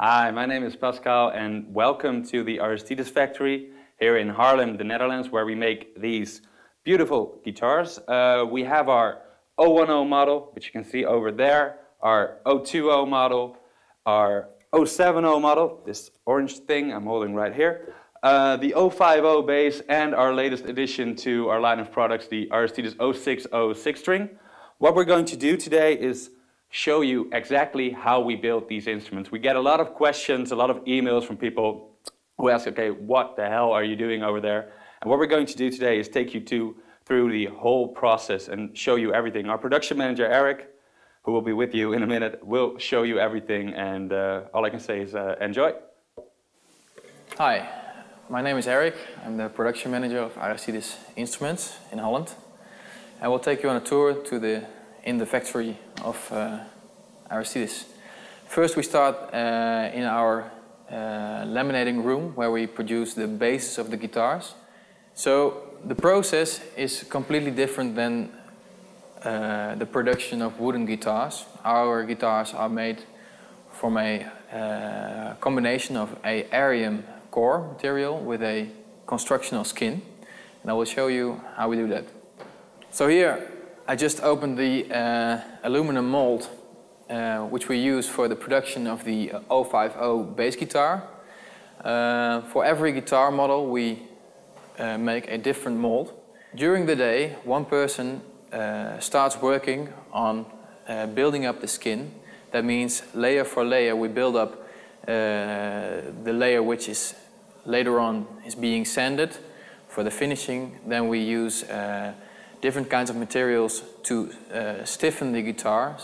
Hi, my name is Pascal and welcome to the Aristides factory here in Haarlem, the Netherlands, where we make these beautiful guitars. We have our 010 model, which you can see over there, our 020 model, our 070 model, this orange thing I'm holding right here, the 050 bass, and our latest addition to our line of products, the Aristides 060 6-string. What we're going to do today is show you exactly how we build these instruments. We get a lot of questions, a lot of emails from people who ask, okay, what the hell are you doing over there? And what we're going to do today is take you through the whole process and show you everything. Our production manager, Eric, who will be with you in a minute, will show you everything, and all I can say is enjoy. Hi, my name is Eric. I'm the production manager of Aristides Instruments in Holland. I will take you on a tour in the factory of Aristides. First we start in our laminating room where we produce the bases of the guitars. So the process is completely different than the production of wooden guitars. Our guitars are made from a combination of a Arium core material with a constructional skin, and I will show you how we do that. So here I just opened the aluminum mold which we use for the production of the 050 bass guitar. For every guitar model we make a different mold. During the day one person starts working on building up the skin. That means layer for layer we build up the layer which is later on is being sanded for the finishing. Then we use different kinds of materials to stiffen the guitar.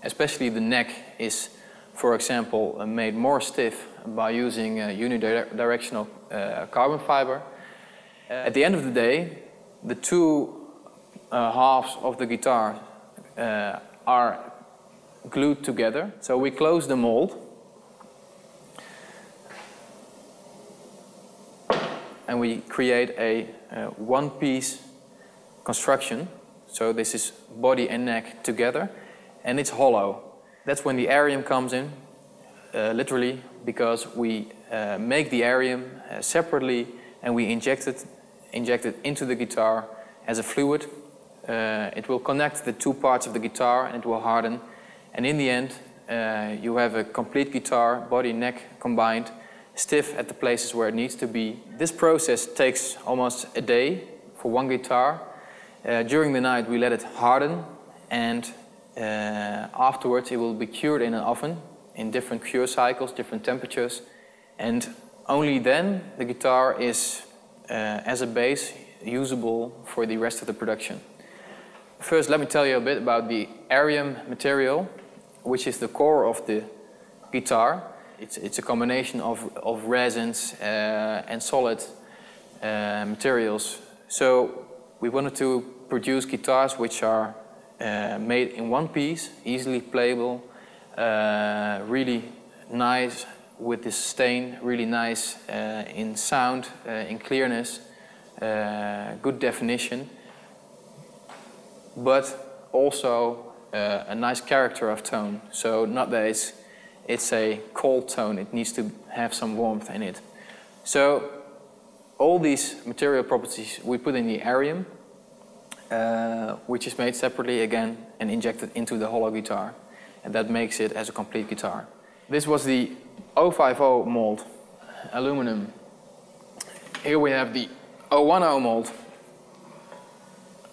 Especially the neck is, for example, made more stiff by using unidirectional carbon fiber. At the end of the day, the two halves of the guitar are glued together. So we close the mold and we create a one-piece construction. So this is body and neck together, and it's hollow. That's when the Arium comes in, literally, because we make the Arium separately and we inject it into the guitar as a fluid. It will connect the two parts of the guitar and it will harden. And in the end, you have a complete guitar, body and neck combined, stiff at the places where it needs to be. This process takes almost a day for one guitar. During the night we let it harden, and afterwards it will be cured in an oven in different cure cycles, different temperatures, and only then the guitar is as a base usable for the rest of the production. First let me tell you a bit about the Arium material, which is the core of the guitar. It's a combination of resins and solid materials. So we wanted to produce guitars which are made in one piece, easily playable, really nice with this stain, really nice in sound, in clearness, good definition, but also a nice character of tone. So not that it's a cold tone, it needs to have some warmth in it. So all these material properties we put in the Arium, which is made separately again and injected into the hollow guitar, and that makes it as a complete guitar. This was the 050 mold, aluminum. Here we have the 010 mold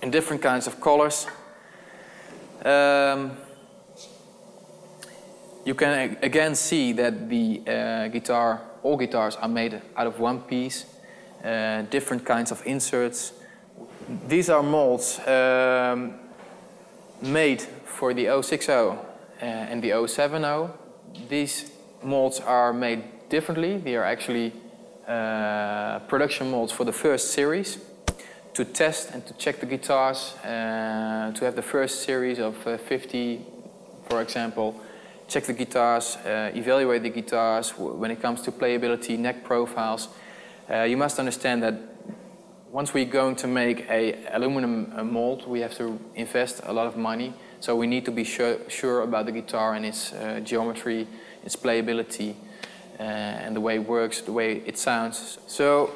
in different kinds of colors. You can again see that the all guitars are made out of one piece, different kinds of inserts. These are molds made for the 060 and the 070. These molds are made differently. They are actually production molds for the first series to test and to check the guitars, to have the first series of 50, for example, check the guitars, evaluate the guitars when it comes to playability, neck profiles. You must understand that once we're going to make an aluminum mold, we have to invest a lot of money. So we need to be sure about the guitar and its geometry, its playability, and the way it works, the way it sounds. So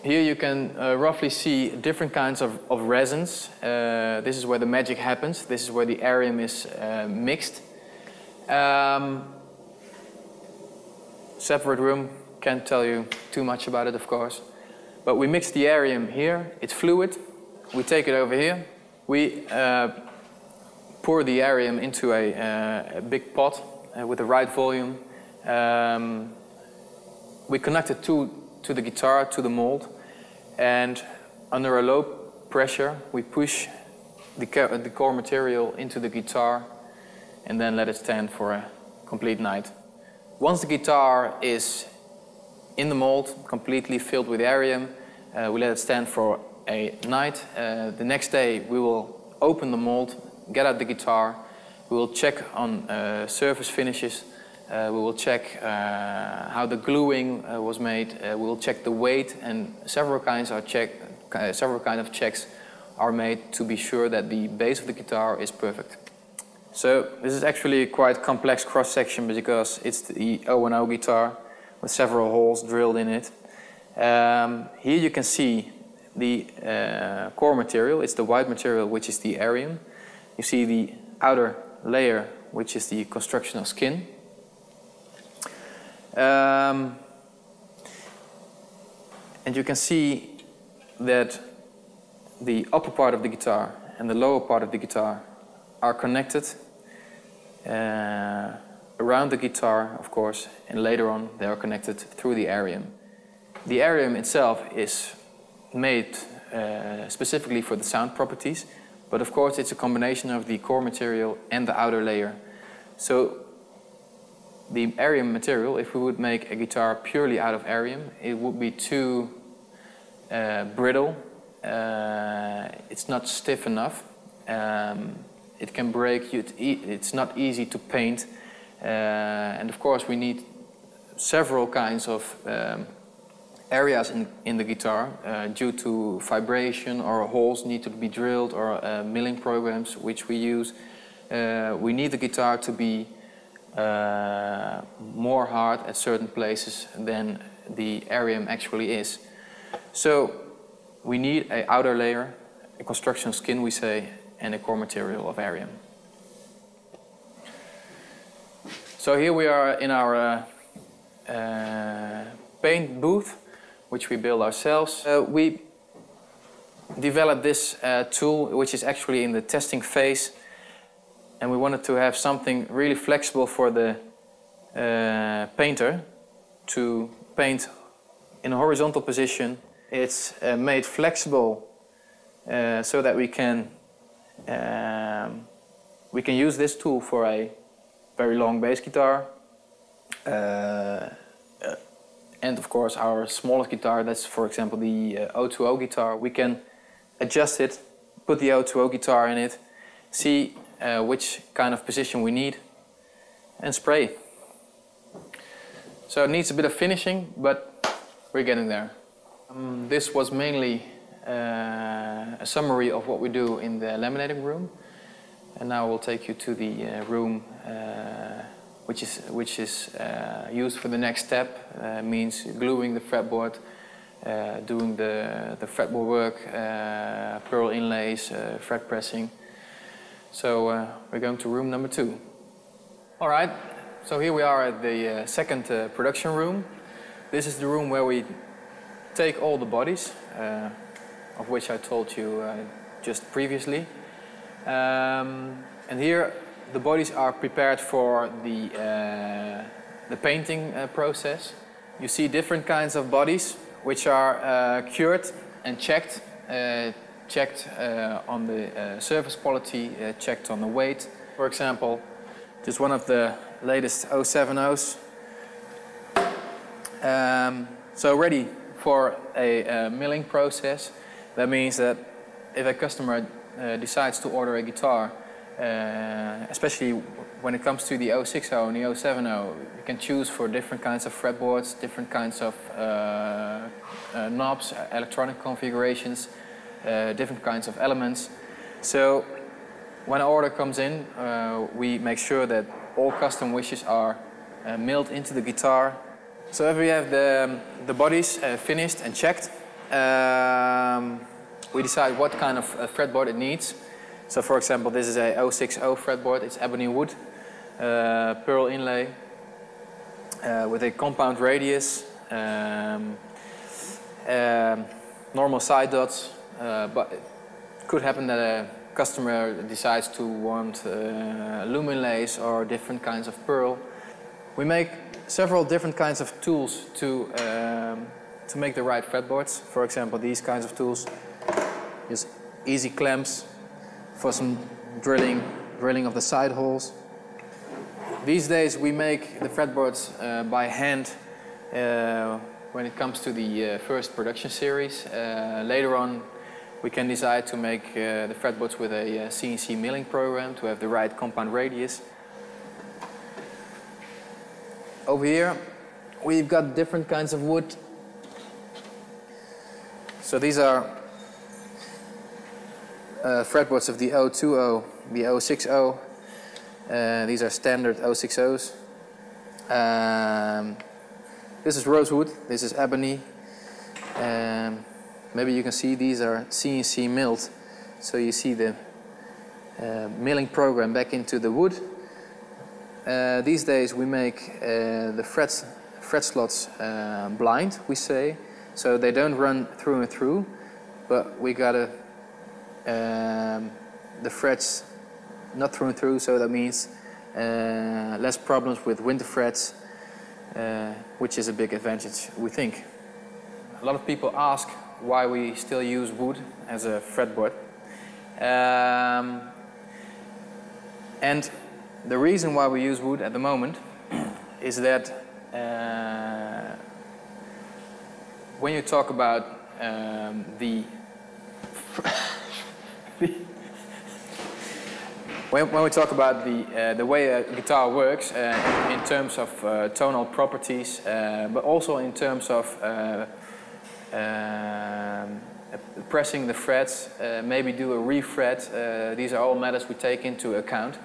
here you can roughly see different kinds of resins. This is where the magic happens. This is where the arium is mixed. Separate room, can't tell you too much about it, of course. But we mix the arium here, it's fluid. We take it over here. We pour the arium into a big pot with the right volume. We connect it to the guitar, to the mold, and under a low pressure we push the core material into the guitar and then let it stand for a complete night. Once the guitar is in the mold, completely filled with arium, we let it stand for a night. The next day we will open the mold, get out the guitar, we will check on surface finishes, we will check how the gluing was made, we will check the weight, and several kinds of checks are made to be sure that the bass of the guitar is perfect. So this is actually a quite complex cross-section because it's the O&O guitar with several holes drilled in it. Here you can see the core material. It's the white material, which is the arium. You see the outer layer, which is the constructional skin. And you can see that the upper part of the guitar and the lower part of the guitar are connected around the guitar, of course, and later on they are connected through the arium. The arium itself is made specifically for the sound properties, but of course it's a combination of the core material and the outer layer. So the arium material, if we would make a guitar purely out of arium, it would be too brittle. It's not stiff enough. It can break. It's not easy to paint, and of course we need several kinds of areas in the guitar due to vibration, or holes need to be drilled, or milling programs which we use. We need the guitar to be more hard at certain places than the arium actually is. So we need an outer layer, a construction skin we say, and a core material of arium. So here we are in our paint booth, which we build ourselves. We developed this tool, which is actually in the testing phase, and we wanted to have something really flexible for the painter to paint in a horizontal position. It's made flexible so that we can use this tool for a very long bass guitar, and of course our smallest guitar, that's for example the O2O guitar. We can adjust it, put the O2O guitar in it, see which kind of position we need, and spray. So it needs a bit of finishing, but we're getting there. This was mainly a summary of what we do in the laminating room, and now we'll take you to the room which is used for the next step. Means gluing the fretboard, doing the fretboard work, pearl inlays, fret pressing. So we're going to room number 2. All right, so here we are at the second production room. This is the room where we take all the bodies, of which I told you just previously. And here the bodies are prepared for the painting process. You see different kinds of bodies which are cured and checked. Checked on the surface quality, checked on the weight. For example, just one of the latest 070s. So ready for a milling process. That means that if a customer decides to order a guitar, especially when it comes to the 060 and the 070, you can choose for different kinds of fretboards, different kinds of knobs, electronic configurations, different kinds of elements. So when an order comes in, we make sure that all custom wishes are milled into the guitar. So if we have the bodies finished and checked, we decide what kind of fretboard it needs. So for example, this is a 060 fretboard, it's ebony wood, pearl inlay, with a compound radius, normal side dots, but it could happen that a customer decides to want loom inlays or different kinds of pearl. We make several different kinds of tools to make the right fretboards. For example, these kinds of tools, just easy clamps for some drilling of the side holes. These days we make the fretboards by hand when it comes to the first production series. Later on we can decide to make the fretboards with a CNC milling program to have the right compound radius. Over here we've got different kinds of wood. So these are fretboards of the 020, the 060. These are standard 060s. This is rosewood, this is ebony. Maybe you can see these are CNC milled. So you see the milling program back into the wood. These days we make the fret slots blind, we say. So they don't run through and through, but we got the frets not through and through, so that means less problems with winter frets, which is a big advantage, we think. A lot of people ask why we still use wood as a fretboard. And the reason why we use wood at the moment is that when you talk about when we talk about the way a guitar works in terms of tonal properties, but also in terms of pressing the frets, maybe do a refret, these are all matters we take into account.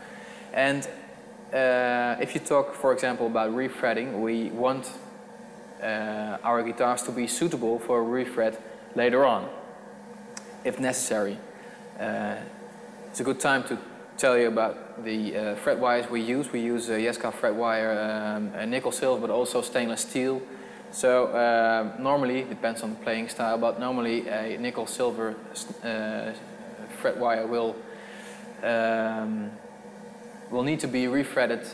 And if you talk, for example, about refretting, we want our guitars to be suitable for a refret later on, if necessary. It's a good time to tell you about the fret wires we use. We use Jeska fret wire, nickel silver, but also stainless steel. So normally, it depends on the playing style, but normally a nickel silver fret wire will need to be refretted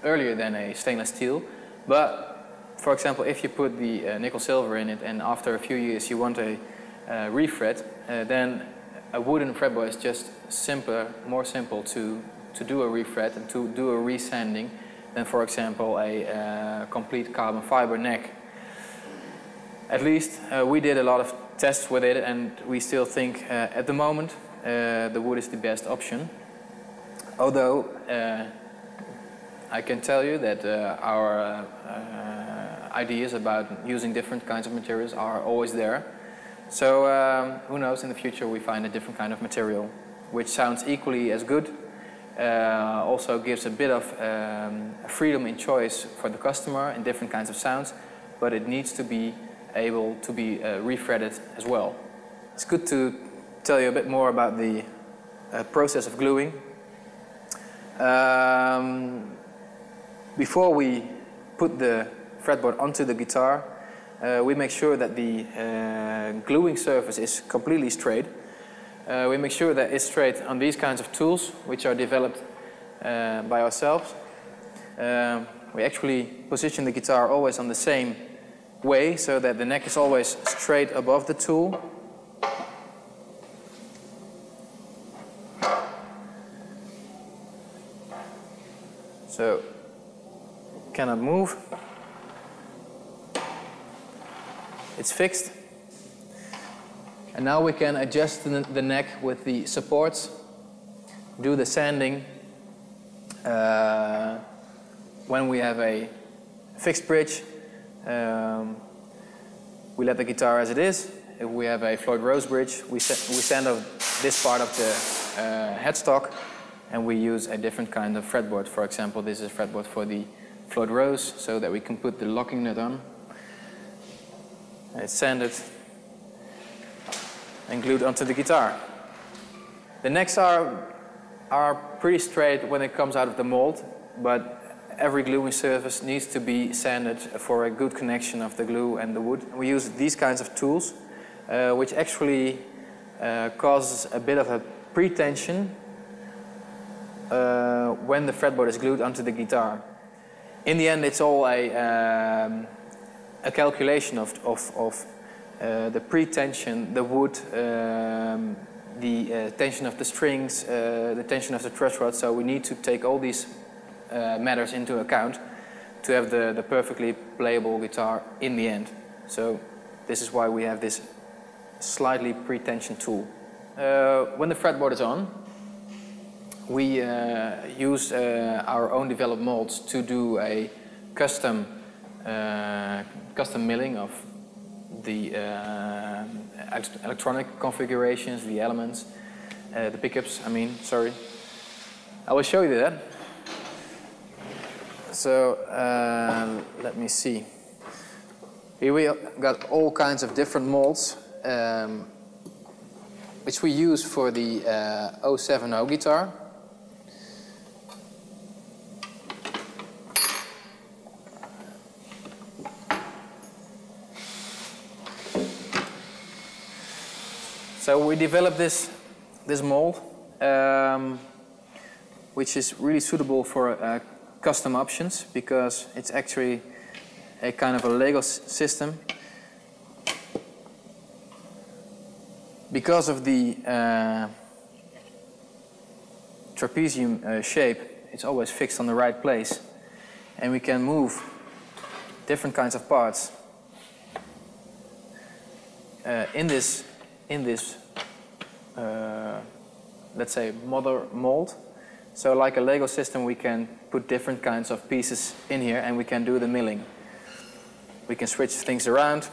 earlier than a stainless steel. But for example, if you put the nickel silver in it and after a few years you want a refret, then a wooden fretboard is just simpler, more simple to do a refret and to do a resanding than, for example, a complete carbon fiber neck. At least we did a lot of tests with it, and we still think at the moment the wood is the best option. Although I can tell you that our ideas about using different kinds of materials are always there. So who knows, in the future we find a different kind of material which sounds equally as good, also gives a bit of freedom in choice for the customer in different kinds of sounds, but it needs to be able to be refretted as well. It's good to tell you a bit more about the process of gluing. Before we put the fretboard onto the guitar, we make sure that the gluing surface is completely straight. We make sure that it's straight on these kinds of tools, which are developed by ourselves. We actually position the guitar always on the same way, so that the neck is always straight above the tool. So, cannot move. It's fixed. And now we can adjust the neck with the supports, do the sanding. When we have a fixed bridge, we let the guitar as it is. If we have a Floyd Rose bridge, we sand off this part of the headstock and we use a different kind of fretboard. For example, this is a fretboard for the float rose, so that we can put the locking nut on. It's sanded and glued onto the guitar. The necks are pretty straight when it comes out of the mold, but every gluing surface needs to be sanded for a good connection of the glue and the wood. We use these kinds of tools, which actually causes a bit of a pre-tension when the fretboard is glued onto the guitar. In the end, it's all a calculation of the pre-tension, the wood, the tension of the strings, the tension of the truss rod. So we need to take all these matters into account to have the perfectly playable guitar in the end. So this is why we have this slightly pre-tension tool. When the fretboard is on, we use our own developed molds to do a custom milling of the electronic configurations, the elements, the pickups, sorry. I will show you that. So let me see. Here we got all kinds of different molds, which we use for the 070 guitar. So we developed this mold, which is really suitable for custom options, because it's actually a kind of a Lego system. Because of the trapezium shape, it's always fixed on the right place, and we can move different kinds of parts in this let's say mother mold. So like a Lego system, we can put different kinds of pieces in here, and we can do the milling. We can switch things around.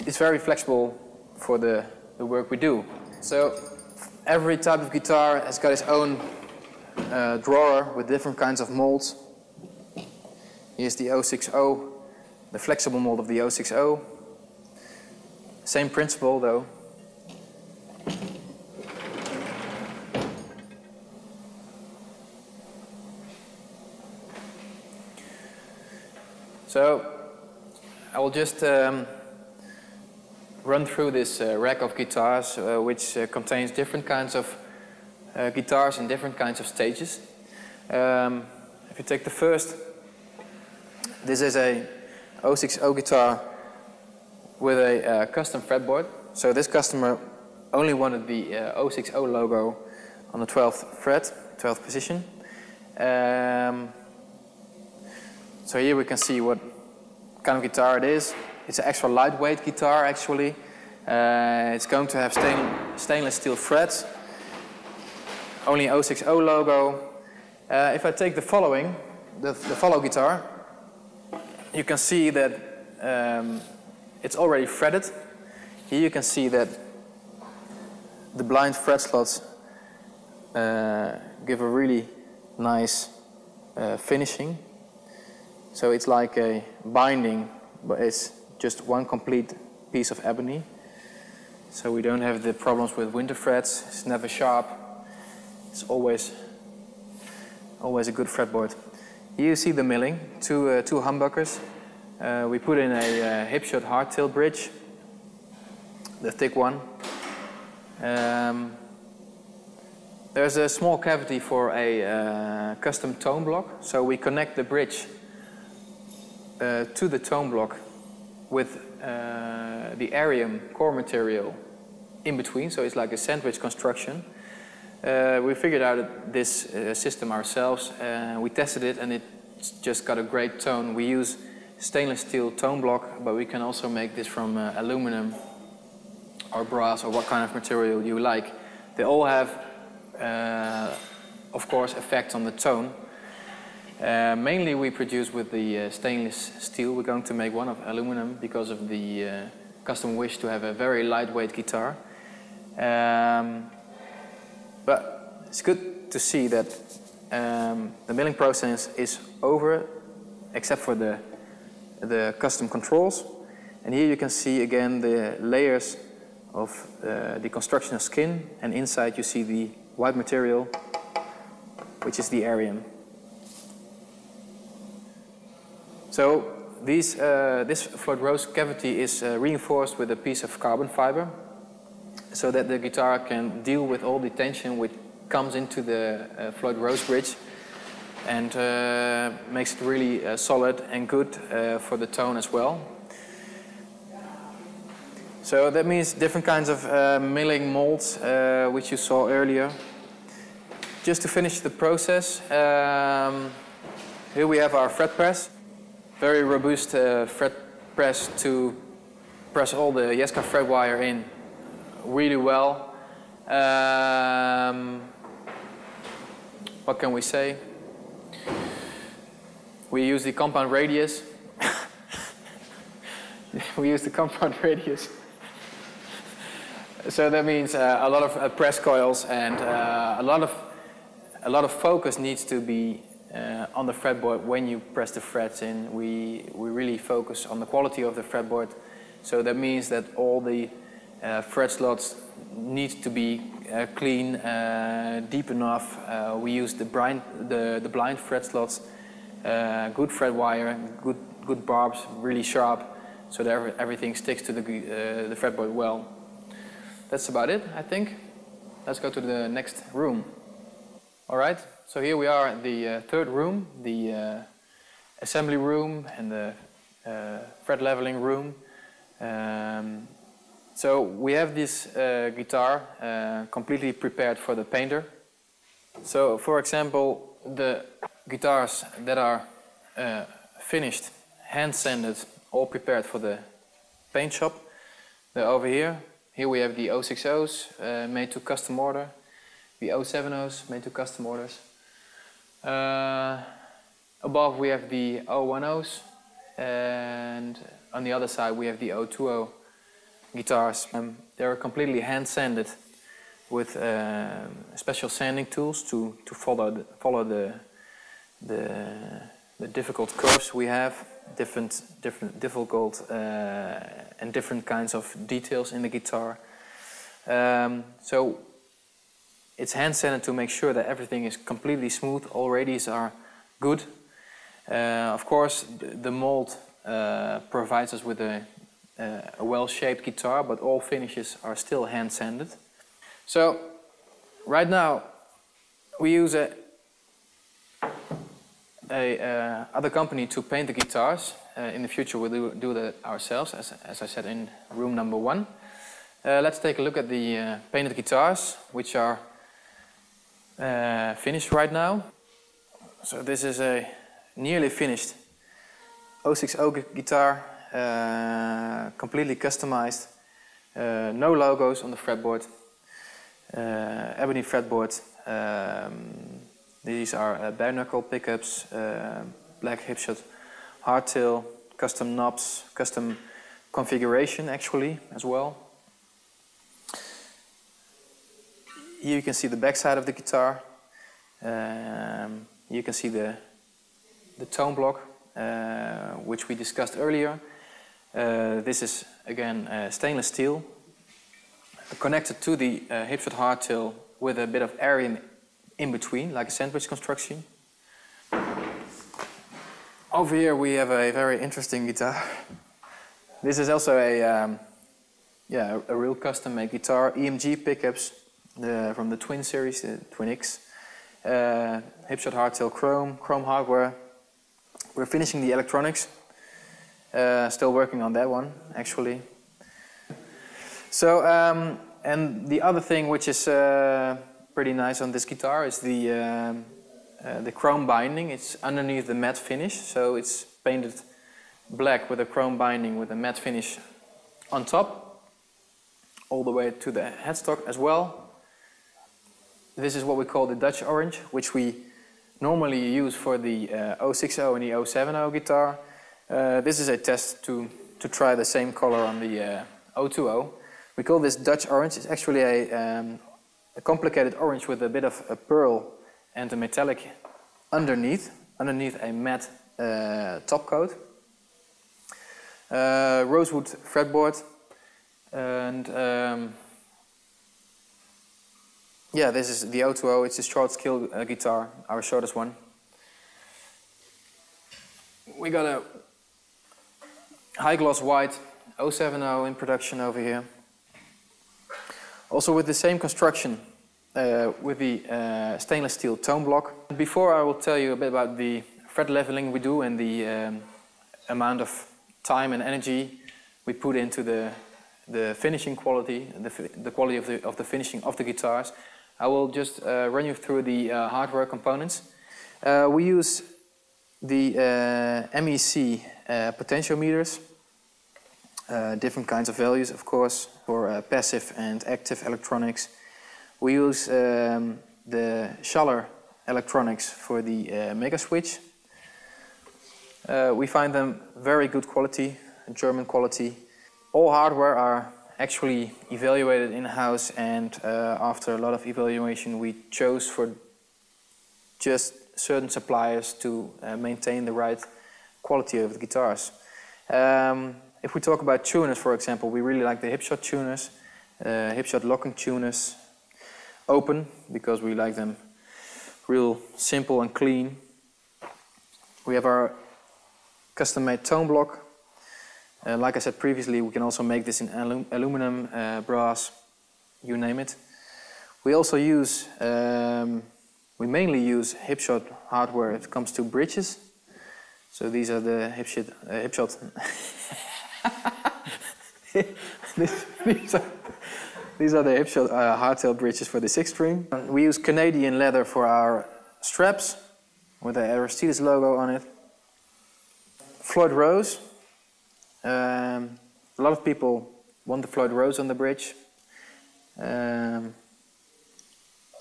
It's very flexible for the work we do. So every type of guitar has got its own drawer with different kinds of molds. Here's the 060, the flexible mold of the 060. Same principle though. So I will just run through this rack of guitars, which contains different kinds of guitars in different kinds of stages. If you take the first, this is a 060 guitar with a custom fretboard. So this customer only wanted the 060 logo on the 12th fret, 12th position. So here we can see what kind of guitar it is. It's an extra lightweight guitar actually. It's going to have stainless steel frets, only 060 logo. If I take the following, the follow guitar, you can see that it's already fretted. Here you can see that the blind fret slots give a really nice finishing. So it's like a binding, but it's just one complete piece of ebony. So we don't have the problems with winter frets. It's never sharp. It's always a good fretboard. Here you see the milling, two humbuckers. We put in a hip-shot hardtail bridge, the thick one. There's a small cavity for a custom tone block, so we connect the bridge to the tone block with the Arium core material in between, so it's like a sandwich construction. We figured out this system ourselves. We tested it, and it's just got a great tone. We use stainless steel tone block, but we can also make this from aluminum or brass or what kind of material you like. They all have, of course, effects on the tone. Mainly we produce with the stainless steel. We're going to make one of aluminum because of the custom wish to have a very lightweight guitar. But But it's good to see that the milling process is over, except for the custom controls. And here you can see again the layers of the construction of skin, and inside you see the white material, which is the arium. So this float rose cavity is reinforced with a piece of carbon fiber, so that the guitar can deal with all the tension which comes into the float rose bridge, and makes it really solid and good for the tone as well. So that means different kinds of milling molds, which you saw earlier. Just to finish the process, here we have our fret press. Very robust fret press to press all the Jeska fret wire in really well. What can we say? We use the compound radius. We use the compound radius. So that means a lot of press coils, and a lot of focus needs to be on the fretboard when you press the frets in. We really focus on the quality of the fretboard. So that means that all the fret slots need to be clean, deep enough. We use the blind fret slots, good fret wire, good barbs, really sharp, so that everything sticks to the fretboard well. That's about it, I think. Let's go to the next room. All right, so here we are in the third room, the assembly room and the fret leveling room. So we have this guitar completely prepared for the painter. So for example, the guitars that are finished, hand sanded, all prepared for the paint shop, they're over here. Here we have the 060s made to custom order, the 070s made to custom orders. Above we have the 010s, and on the other side we have the 020 guitars. They're completely hand sanded with special sanding tools to follow the difficult curves we have, difficult and different kinds of details in the guitar. So it's hand sanded to make sure that everything is completely smooth. All radius are good. Of course, the mold provides us with a well-shaped guitar, but all finishes are still hand sanded. So right now we use other company to paint the guitars. In the future we'll do that ourselves, as I said in room number 1. Let's take a look at the painted guitars, which are finished right now. So this is a nearly finished 060 guitar, completely customized, no logos on the fretboard, ebony fretboard. These are bare knuckle pickups, black hipshot hardtail, custom knobs, custom configuration actually as well. Here you can see the back side of the guitar. You can see the tone block, which we discussed earlier. This is again stainless steel, connected to the hipshot hardtail with a bit of area in between, like a sandwich construction. Over here we have a very interesting guitar. This is also a real custom-made guitar. EMG pickups from the Twin series, the Twin X. Hipshot hardtail chrome hardware. We're finishing the electronics. Still working on that one, actually. So, and the other thing which is pretty nice on this guitar is the chrome binding. It's underneath the matte finish, so it's painted black with a chrome binding with a matte finish on top, all the way to the headstock as well. This is what we call the Dutch orange, which we normally use for the 060 and the 070 guitar. This is a test to try the same color on the 020. We call this Dutch orange. It's actually a a complicated orange with a bit of a pearl and a metallic underneath a matte top coat. Rosewood fretboard, and yeah, this is the O2O. It's a short scale guitar, our shortest one. We got a high gloss white 070 in production over here. Also with the same construction, with the stainless steel tone block. Before I will tell you a bit about the fret leveling we do and the amount of time and energy we put into the finishing quality, the quality of the finishing of the guitars, I will just run you through the hardware components. We use the MEC potentiometers, different kinds of values, of course, for passive and active electronics. We use the Schaller electronics for the mega switch. We find them very good quality, German quality. All hardware are actually evaluated in-house, and after a lot of evaluation we chose for just certain suppliers to maintain the right quality of the guitars. If we talk about tuners, for example, we really like the hipshot tuners, hipshot locking tuners, open, because we like them real simple and clean. We have our custom-made tone block. Like I said previously, we can also make this in aluminum, brass, you name it. We also use, we mainly use hipshot hardware if it comes to bridges. So these are the hipshot. These are the hipshot hardtail bridges for the 6-string. We use Canadian leather for our straps with the Aristides logo on it. Floyd Rose. A lot of people want the Floyd Rose on the bridge.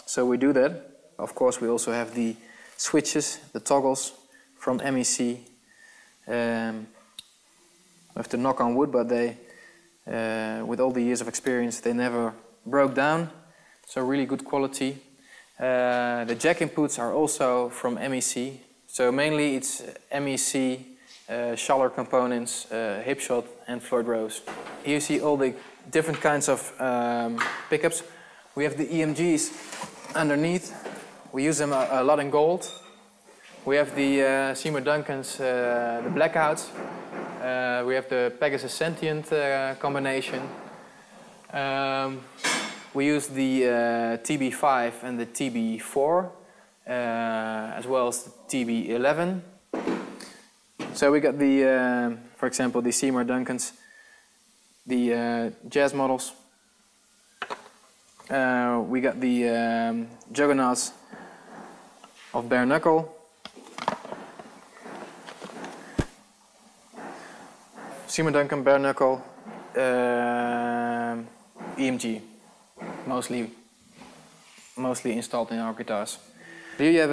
So we do that. Of course, we also have the switches, the toggles from MEC. We have to knock on wood, but they, with all the years of experience, they never broke down. So really good quality. The jack inputs are also from MEC. So mainly it's MEC, Schaller components, hipshot and Floyd Rose. Here you see all the different kinds of pickups. We have the EMGs underneath. We use them a lot in gold. We have the Seymour Duncans, the blackouts. We have the Pegasus Sentient combination. We use the TB5 and the TB4, as well as the TB11. So we got the, for example, the Seymour Duncans, the jazz models. We got the juggernauts of bare knuckle. Seymour Duncan bare knuckle, EMG, mostly installed in our guitars. Here you have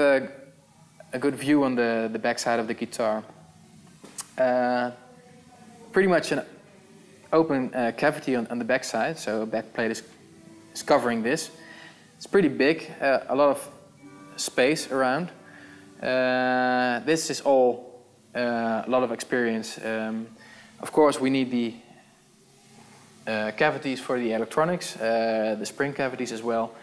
a good view on the back side of the guitar. Pretty much an open cavity on the back side, so a back plate is covering this. It's pretty big, a lot of space around. This is all a lot of experience. Of course, we need the cavities for the electronics, the spring cavities as well,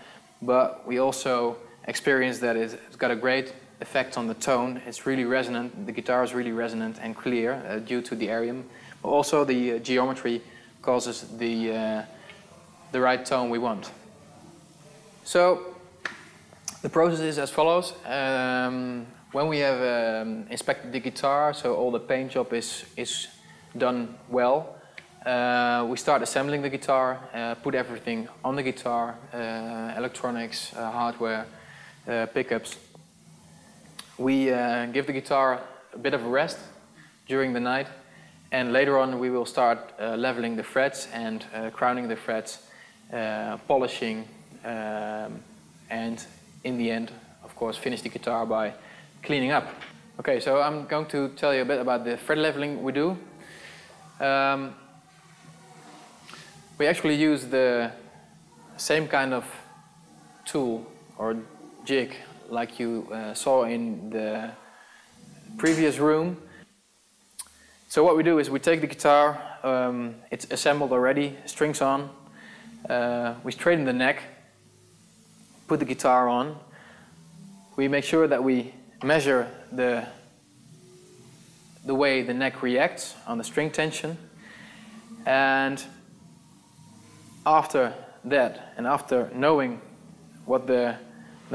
but we also experience that it's got a great effect on the tone. It's really resonant, the guitar is really resonant and clear due to the arium, but also the geometry causes the right tone we want. So the process is as follows. When we have inspected the guitar, so all the paint job is done well, we start assembling the guitar, put everything on the guitar, electronics, hardware, pickups. We give the guitar a bit of a rest during the night, and later on we will start leveling the frets and crowning the frets, polishing, and in the end, of course, finish the guitar by cleaning up. Okay, so I'm going to tell you a bit about the fret leveling we do. We actually use the same kind of tool or jig like you saw in the previous room. So what we do is we take the guitar, it's assembled already, strings on, we straighten the neck, put the guitar on, we make sure that we measure the way the neck reacts on the string tension, and after that, and after knowing what the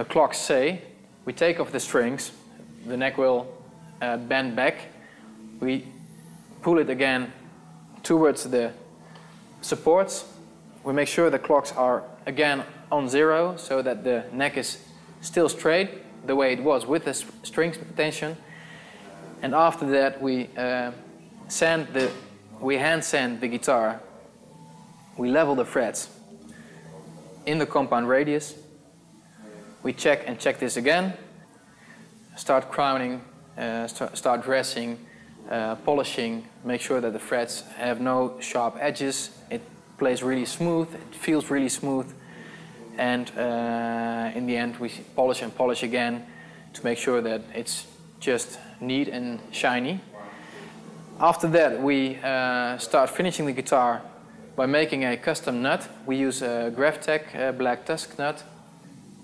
clocks say, we take off the strings, the neck will bend back, we pull it again towards the supports, we make sure the clocks are again on 0 so that the neck is still straight the way it was with the string tension, and after that we hand sand the guitar, we level the frets in the compound radius, we check this again, start crowning, start dressing, polishing, make sure that the frets have no sharp edges, it plays really smooth, it feels really smooth, and in the end we polish and polish again to make sure that it's just neat and shiny. After that we start finishing the guitar by making a custom nut. We use a Graftec black tusk nut.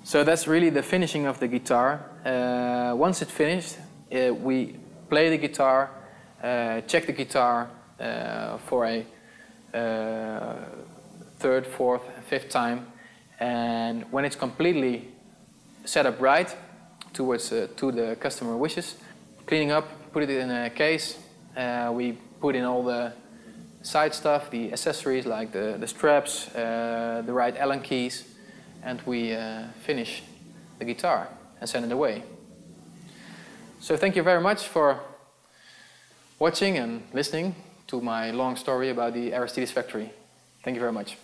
So that's really the finishing of the guitar. Once it's finished, we play the guitar, check the guitar for a third, fourth, fifth time, and when it's completely set up right towards to the customer wishes, cleaning up, put it in a case, we put in all the side stuff, the accessories like the straps, the right Allen keys, and we finish the guitar and send it away. So thank you very much for watching and listening to my long story about the Aristides factory. Thank you very much.